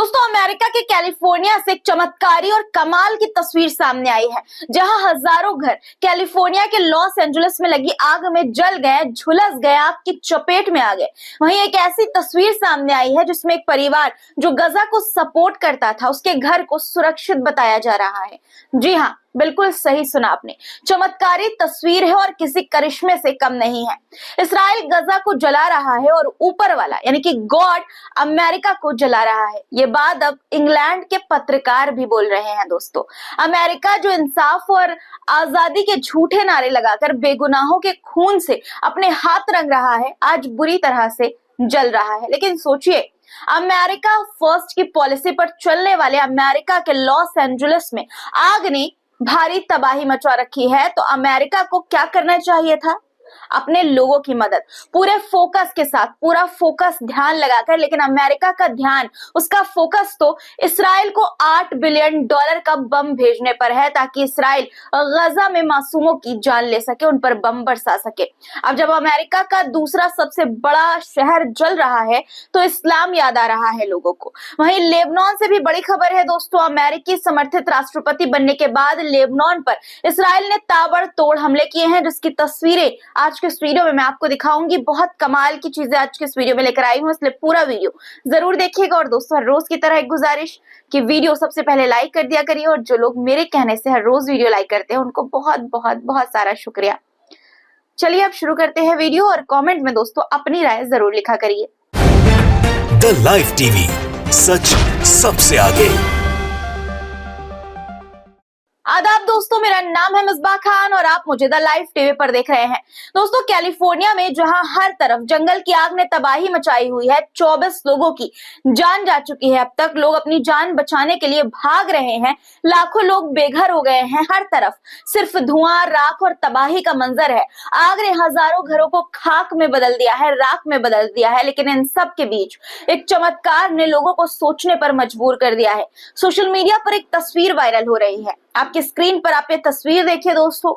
दोस्तों अमेरिका के कैलिफोर्निया से एक चमत्कारी और कमाल की तस्वीर सामने आई है, जहां हजारों घर कैलिफोर्निया के लॉस एंजलिस में लगी आग में जल गए, झुलस गए, आग की चपेट में आ गए। वहीं एक ऐसी तस्वीर सामने आई है जिसमें एक परिवार जो गजा को सपोर्ट करता था, उसके घर को सुरक्षित बताया जा रहा है। जी हाँ, बिल्कुल सही सुना आपने, चमत्कारी तस्वीर है और किसी करिश्मे से कम नहीं है। इस्राइल गजा को जला रहा है और ऊपर वाला यानी कि गॉड अमेरिका को जला रहा है। ये बात अब इंग्लैंड के पत्रकार भी बोल रहे हैं। दोस्तों अमेरिका जो इंसाफ और आजादी के झूठे नारे लगाकर बेगुनाहों के खून से अपने हाथ रंग रहा है, आज बुरी तरह से जल रहा है। लेकिन सोचिए, अमेरिका फर्स्ट की पॉलिसी पर चलने वाले अमेरिका के लॉस एंजलिस में आग ने भारी तबाही मचा रखी है, तो अमेरिका को क्या करना चाहिए था? अपने लोगों की मदद पूरे फोकस के साथ, पूरा फोकस ध्यान लगाकर। लेकिन अमेरिका का ध्यान, उसका फोकस तो इस्राइल को $8 बिलियन का बम भेजने पर है, ताकि इस्राइल गजा में मासूमों की जान ले सके, उन पर बम बरसा सके। अब जब अमेरिका का दूसरा सबसे बड़ा शहर जल रहा है तो इस्लाम याद आ रहा है लोगों को। वहीं लेबनान से भी बड़ी खबर है दोस्तों। अमेरिकी समर्थित राष्ट्रपति बनने के बाद लेबनान पर इस्राइल ने ताबड़तोड़ हमले किए हैं, जिसकी तस्वीरें आज के इस वीडियो में मैं आपको दिखाऊंगी। बहुत कमाल की चीजें आज के इस वीडियो में लेकर आई हूं, इसलिए पूरा वीडियो जरूर देखिएगा। और दोस्तों हर रोज की तरह एक गुजारिश कि वीडियो सबसे पहले लाइक कर दिया करिए, और जो लोग मेरे कहने से हर रोज वीडियो लाइक करते हैं उनको बहुत बहुत बहुत सारा शुक्रिया। चलिए अब शुरू करते हैं वीडियो, और कमेंट में दोस्तों अपनी राय जरूर लिखा करिए। द लाइव टीवी, सच सबसे आगे। आदाब दोस्तों, मेरा नाम है मिसबाह खान और आप मुझे द लाइव टीवी पर देख रहे हैं। दोस्तों कैलिफोर्निया में जहां हर तरफ जंगल की आग ने तबाही मचाई हुई है, 24 लोगों की जान जा चुकी है। अब तक लोग अपनी जान बचाने के लिए भाग रहे हैं, लाखों लोग बेघर हो गए हैं। हर तरफ सिर्फ धुआं, राख और तबाही का मंजर है। आग ने हजारों घरों को खाक में बदल दिया है, राख में बदल दिया है। लेकिन इन सब के बीच एक चमत्कार ने लोगों को सोचने पर मजबूर कर दिया है। सोशल मीडिया पर एक तस्वीर वायरल हो रही है। आपकी स्क्रीन पर आप ये तस्वीर देखिए दोस्तों।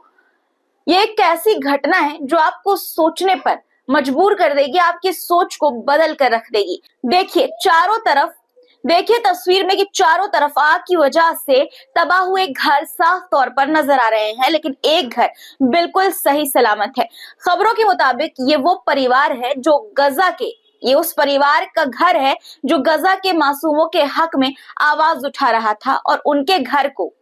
ये एक ऐसी घटना है जो आपको सोचने पर मजबूर कर देगी, आपकी सोच को बदल कर रख देगी। देखिए चारों तरफ, देखिए तस्वीर में कि चारों तरफ आग की वजह से तबाह हुए घर साफ तौर पर नजर आ रहे हैं, लेकिन एक घर बिल्कुल सही सलामत है। खबरों के मुताबिक ये वो परिवार है जो गजा के, ये उस परिवार का घर है जो गजा के मासूमों के हक में आवाज उठा रहा था, और उनके घर को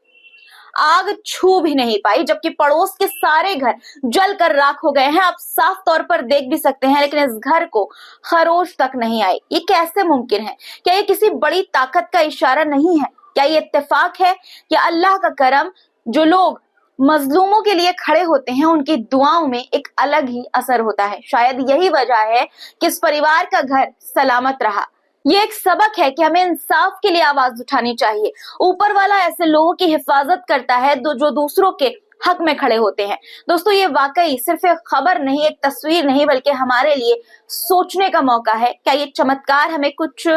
आग छू भी नहीं पाई, जबकि पड़ोस के सारे घर जलकर राख हो गए हैं। आप साफ तौर पर देख भी सकते हैं, लेकिन इस घर को खरोच तक नहीं आई। ये कैसे मुमकिन है? क्या ये किसी बड़ी ताकत का इशारा नहीं है? क्या ये इत्तेफाक है या अल्लाह का करम? जो लोग मजलूमों के लिए खड़े होते हैं, उनकी दुआओं में एक अलग ही असर होता है। शायद यही वजह है कि इस परिवार का घर सलामत रहा। ये एक सबक है कि हमें इंसाफ के लिए आवाज उठानी चाहिए। ऊपर वाला ऐसे लोगों की हिफाजत करता है जो दूसरों के हक में खड़े होते हैं। दोस्तों ये वाकई सिर्फ एक खबर नहीं, एक तस्वीर नहीं, बल्कि हमारे लिए सोचने का मौका है। क्या ये चमत्कार हमें कुछ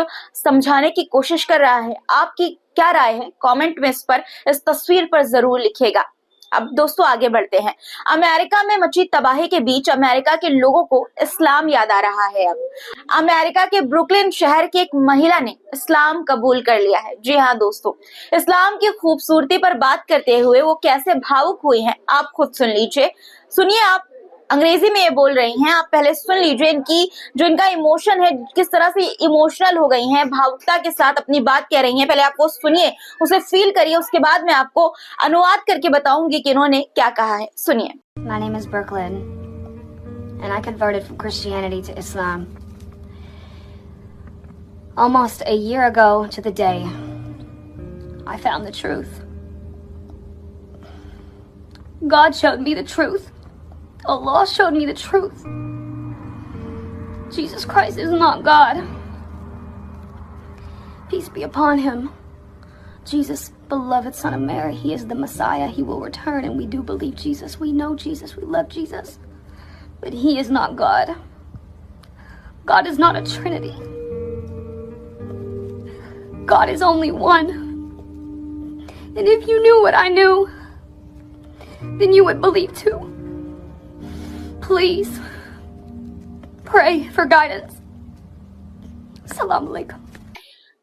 समझाने की कोशिश कर रहा है? आपकी क्या राय है? कमेंट में इस पर, इस तस्वीर पर जरूर लिखिएगा। अब दोस्तों आगे बढ़ते हैं। अमेरिका में मची तबाही के बीच अमेरिका के लोगों को इस्लाम याद आ रहा है। अब अमेरिका के ब्रुकलिन शहर की एक महिला ने इस्लाम कबूल कर लिया है। जी हाँ दोस्तों, इस्लाम की खूबसूरती पर बात करते हुए वो कैसे भावुक हुई हैं, आप खुद सुन लीजिए। सुनिए, आप अंग्रेजी में ये बोल रही हैं, आप पहले सुन लीजिए इनकी जो इनका इमोशन है, किस तरह से इमोशनल हो गई हैं, भावुकता के साथ अपनी बात कह रही हैं। पहले आप वो सुनिए, उसे फील करिए, उसके बाद मैं आपको अनुवाद करके बताऊंगी कि इन्होंने क्या कहा है। सुनिए। My name is Brooklyn and I converted from Christianity to Islam almost a year ago to the day I found the truth. God showed me the truth. Allah showed me the truth. Jesus Christ is not God. Peace be upon him. Jesus, beloved Son of Mary, he is the Messiah. He will return, and we do believe Jesus. We know Jesus. We love Jesus. But he is not God. God is not a Trinity. God is only one. And if you knew what I knew, then you would believe too. Please pray for guidance. Assalamu alaikum.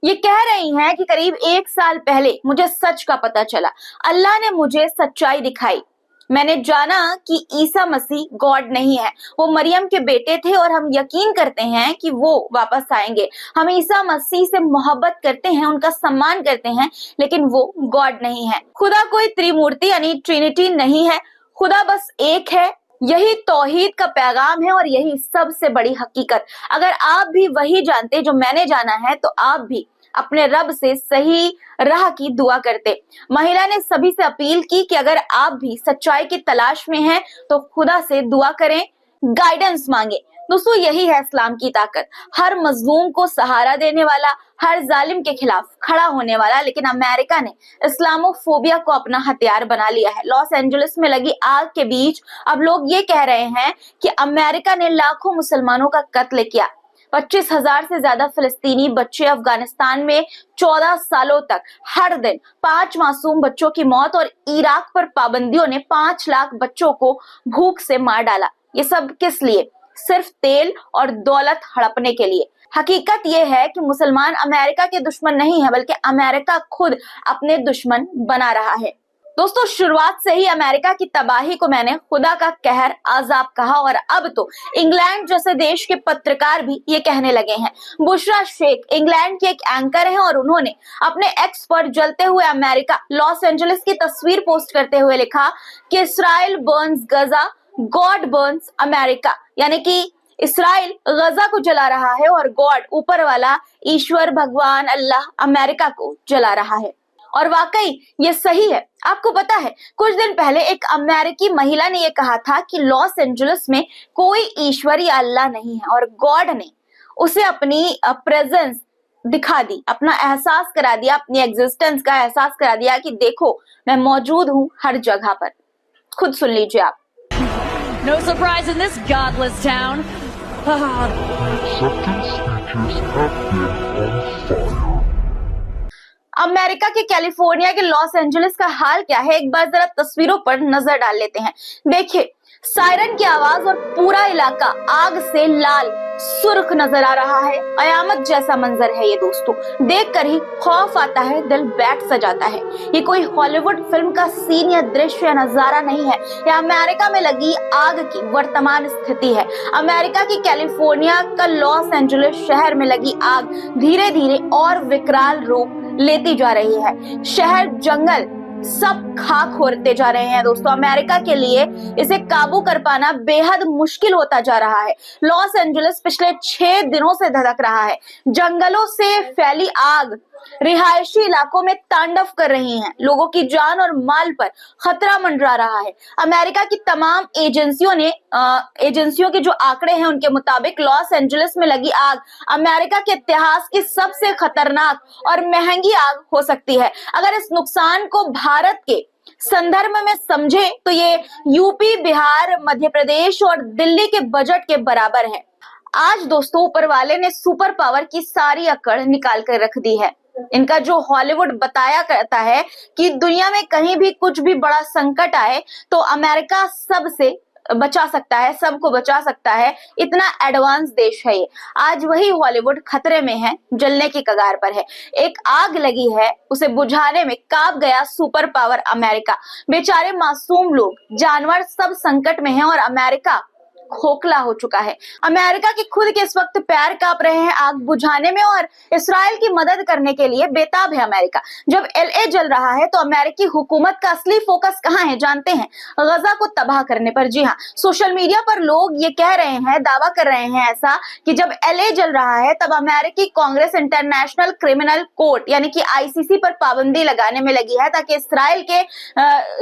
ये कह रही हैं कि करीब 1 साल पहले मुझे सच का पता चला, अल्लाह ने मुझे सच्चाई दिखाई, मैंने जाना कि ईसा मसीह गॉड नहीं है, वो मरियम के बेटे थे और हम यकीन करते हैं कि वो वापस आएंगे। हम ईसा मसीह से मोहब्बत करते हैं, उनका सम्मान करते हैं, लेकिन वो गॉड नहीं है। खुदा कोई त्रिमूर्ति यानी ट्रिनिटी नहीं है, खुदा बस एक है। यही तौहीद का पैगाम है और यही सबसे बड़ी हकीकत। अगर आप भी वही जानते जो मैंने जाना है तो आप भी अपने रब से सही राह की दुआ करते। महिला ने सभी से अपील की कि अगर आप भी सच्चाई की तलाश में हैं तो खुदा से दुआ करें, गाइडेंस मांगे। दोस्तों, यही है इस्लाम की ताकत, हर मजलूम को सहारा देने वाला, हर जालिम के खिलाफ खड़ा होने वाला। लेकिन अमेरिका ने इस्लामोफोबिया को अपना हथियार बना लिया है। लॉस एंजलिस में लगी आग के बीच अब लोग ये कह रहे हैं कि अमेरिका ने लाखों मुसलमानों का कत्ल किया। 25,000 से ज्यादा फिलिस्तीनी बच्चे अफगानिस्तान में 14 सालों तक हर दिन 5 मासूम बच्चों की मौत और इराक पर पाबंदियों ने 5 लाख बच्चों को भूख से मार डाला। ये सब किस लिए? सिर्फ तेल और दौलत हड़पने के लिए। हकीकत यह है कि मुसलमान अमेरिका के दुश्मन नहीं है, बल्कि अमेरिका खुद अपने दुश्मन बना रहा है। दोस्तों, शुरुआत से ही अमेरिका की तबाही को मैंने खुदा का कहर अजाब कहा और अब तो इंग्लैंड जैसे देश के पत्रकार भी ये कहने लगे हैं। बुशरा शेख इंग्लैंड की एक एंकर हैं और उन्होंने अपने एक्स पर जलते हुए अमेरिका लॉस एंजलिस की तस्वीर पोस्ट करते हुए लिखा कि इसराइल बर्न्स गजा, गॉड बर्न्स अमेरिका, यानी कि इसराइल गजा को जला रहा है और गॉड ऊपर वाला ईश्वर भगवान अल्लाह अमेरिका को जला रहा है। और वाकई ये सही है। आपको पता है, कुछ दिन पहले एक अमेरिकी महिला ने यह कहा था कि लॉस एंजलिस में कोई ईश्वर या अल्लाह नहीं है और गॉड ने उसे अपनी प्रेजेंस दिखा दी, अपना एहसास करा दिया, अपनी एग्जिस्टेंस का एहसास करा दिया कि देखो मैं मौजूद हूँ हर जगह पर। खुद सुन लीजिए आप। No surprise in this godless town. Acceptance speeches have been on fire. America के कैलिफोर्निया के लॉस एंजलिस का हाल क्या है, एक बार जरा तस्वीरों पर नजर डाल लेते हैं। देखिए, सायरन की आवाज और पूरा इलाका आग से लाल सुर्ख नजर आ रहा है। कयामत जैसा मंजर है ये दोस्तों, देखकर ही खौफ आता है, दिल बैठ सा जाता है। ये कोई हॉलीवुड फिल्म का सीन या दृश्य या नजारा नहीं है, यह अमेरिका में लगी आग की वर्तमान स्थिति है। अमेरिका की कैलिफोर्निया का लॉस एंजलिस शहर में लगी आग धीरे धीरे और विकराल रूप लेती जा रही है। शहर, जंगल सब खाक होते जा रहे हैं दोस्तों। अमेरिका के लिए इसे काबू कर पाना बेहद मुश्किल होता जा रहा है। लॉस एंजलिस पिछले 6 दिनों से धधक रहा है। जंगलों से फैली आग रिहायशी इलाकों में तांडव कर रही हैं। लोगों की जान और माल पर खतरा मंडरा रहा है। अमेरिका की तमाम एजेंसियों के जो आंकड़े हैं उनके मुताबिक लॉस एंजलिस में लगी आग अमेरिका के इतिहास की सबसे खतरनाक और महंगी आग हो सकती है। अगर इस नुकसान को भारत के संदर्भ में समझे तो ये यूपी, बिहार, मध्य प्रदेश और दिल्ली के बजट के बराबर है। आज दोस्तों, ऊपर वाले ने सुपर पावर की सारी अकड़ निकाल कर रख दी है। इनका जो हॉलीवुड बताया करता है कि दुनिया में कहीं भी कुछ भी बड़ा संकट आए तो अमेरिका सबसे बचा सकता है, सबको बचा सकता है, इतना एडवांस देश है ये। आज वही हॉलीवुड खतरे में है, जलने की कगार पर है। एक आग लगी है, उसे बुझाने में कांप गया सुपर पावर अमेरिका। बेचारे मासूम लोग, जानवर सब संकट में हैं और अमेरिका खोखला हो चुका है। अमेरिका के खुद के इस वक्त पैर कांप रहे हैं आग बुझाने में और इसराइल की मदद करने के लिए बेताब है अमेरिका। जब LA जल रहा है तो अमेरिकी हुकूमत का असली फोकस कहाँ है जानते हैं? गजा को तबाह करने पर। जी हाँ, सोशल मीडिया पर लोग ये कह रहे हैं, दावा कर रहे हैं ऐसा कि जब LA जल रहा है तब अमेरिकी कांग्रेस इंटरनेशनल क्रिमिनल कोर्ट यानी कि ICC पर पाबंदी लगाने में लगी है ताकि इसराइल के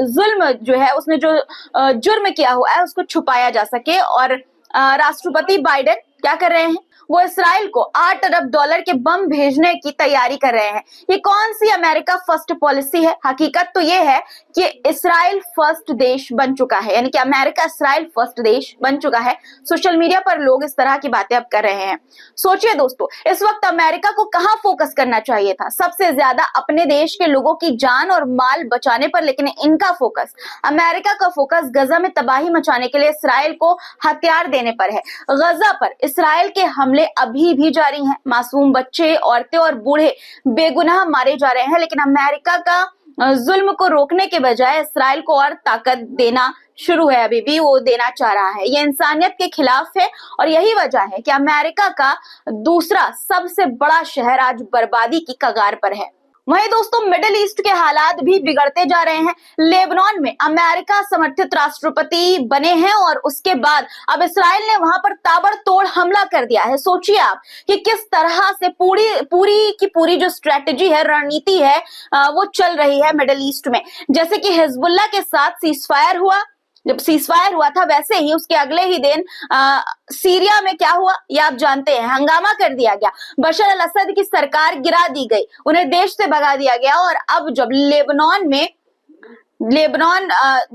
जुल्म जो है, उसने जो जुर्म किया हुआ है उसको छुपाया जा सके। और राष्ट्रपति बाइडेन क्या कर रहे हैं? वो इसराइल को $8 अरब के बम भेजने की तैयारी कर रहे हैं। ये कौन सी अमेरिका फर्स्ट पॉलिसी है? हकीकत तो ये है कि इसराइल फर्स्ट देश बन चुका है, यानी कि अमेरिका इसराइल फर्स्ट देश बन चुका है। सोशल मीडिया पर लोग इस तरह की बातें अब कर रहे हैं। सोचिए दोस्तों, इस वक्त अमेरिका को कहां फोकस करना चाहिए था? सबसे ज्यादा अपने देश के लोगों की जान और माल बचाने पर, लेकिन इनका फोकस, अमेरिका का फोकस गजा में तबाही मचाने के लिए इसराइल को हथियार देने पर है। गजा पर इसराइल के हमले हमले अभी भी जारी हैं। मासूम बच्चे, औरतें और बूढ़े बेगुनाह मारे जा रहे हैं, लेकिन अमेरिका का जुल्म को रोकने के बजाय इसराइल को और ताकत देना शुरू है, अभी भी वो देना चाह रहा है। ये इंसानियत के खिलाफ है और यही वजह है कि अमेरिका का दूसरा सबसे बड़ा शहर आज बर्बादी की कगार पर है। वहीं दोस्तों मिडिल ईस्ट के हालात भी बिगड़ते जा रहे हैं। लेबनान में अमेरिका समर्थित राष्ट्रपति बने हैं और उसके बाद अब इसराइल ने वहां पर ताबड़तोड़ हमला कर दिया है। सोचिए आप कि किस तरह से पूरी जो स्ट्रेटेजी है, रणनीति है, वो चल रही है मिडिल ईस्ट में। जैसे कि हिजबुल्लाह के साथ सीजफायर हुआ, जब सीजफायर हुआ था वैसे ही उसके अगले ही दिन सीरिया में क्या हुआ ये आप जानते हैं, हंगामा कर दिया गया, बशर अल असद की सरकार गिरा दी गई, उन्हें देश से भगा दिया गया। और अब जब लेबनान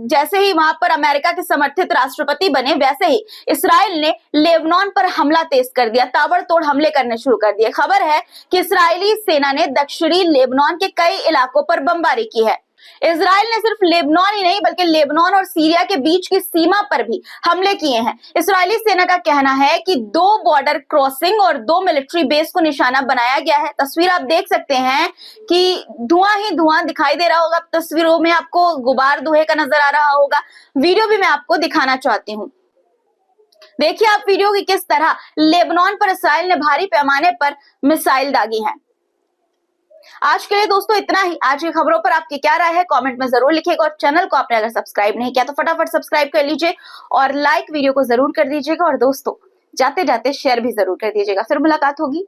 जैसे ही वहां पर अमेरिका के समर्थित राष्ट्रपति बने, वैसे ही इसराइल ने लेबनान पर हमला तेज कर दिया, ताबड़तोड़ हमले करने शुरू कर दिए। खबर है कि इजरायली सेना ने दक्षिणी लेबनान के कई इलाकों पर बमबारी की है। इजराइल ने सिर्फ लेबनान ही नहीं बल्कि लेबनान और सीरिया के बीच की सीमा पर भी हमले किए हैं। इजरायली सेना का कहना है कि 2 बॉर्डर क्रॉसिंग और 2 मिलिट्री बेस को निशाना बनाया गया है। तस्वीर आप देख सकते हैं कि धुआं ही धुआं दिखाई दे रहा होगा, तस्वीरों में आपको गुबार धुएं का नजर आ रहा होगा। वीडियो भी मैं आपको दिखाना चाहती हूँ। देखिए आप वीडियो की किस तरह लेबनान पर इसराइल ने भारी पैमाने पर मिसाइल दागी है। आज के लिए दोस्तों इतना ही। आज की खबरों पर आपकी क्या राय है कमेंट में जरूर लिखिएगा और चैनल को आपने अगर सब्सक्राइब नहीं किया तो फटाफट सब्सक्राइब कर लीजिए और लाइक वीडियो को जरूर कर दीजिएगा और दोस्तों जाते जाते शेयर भी जरूर कर दीजिएगा। फिर मुलाकात होगी।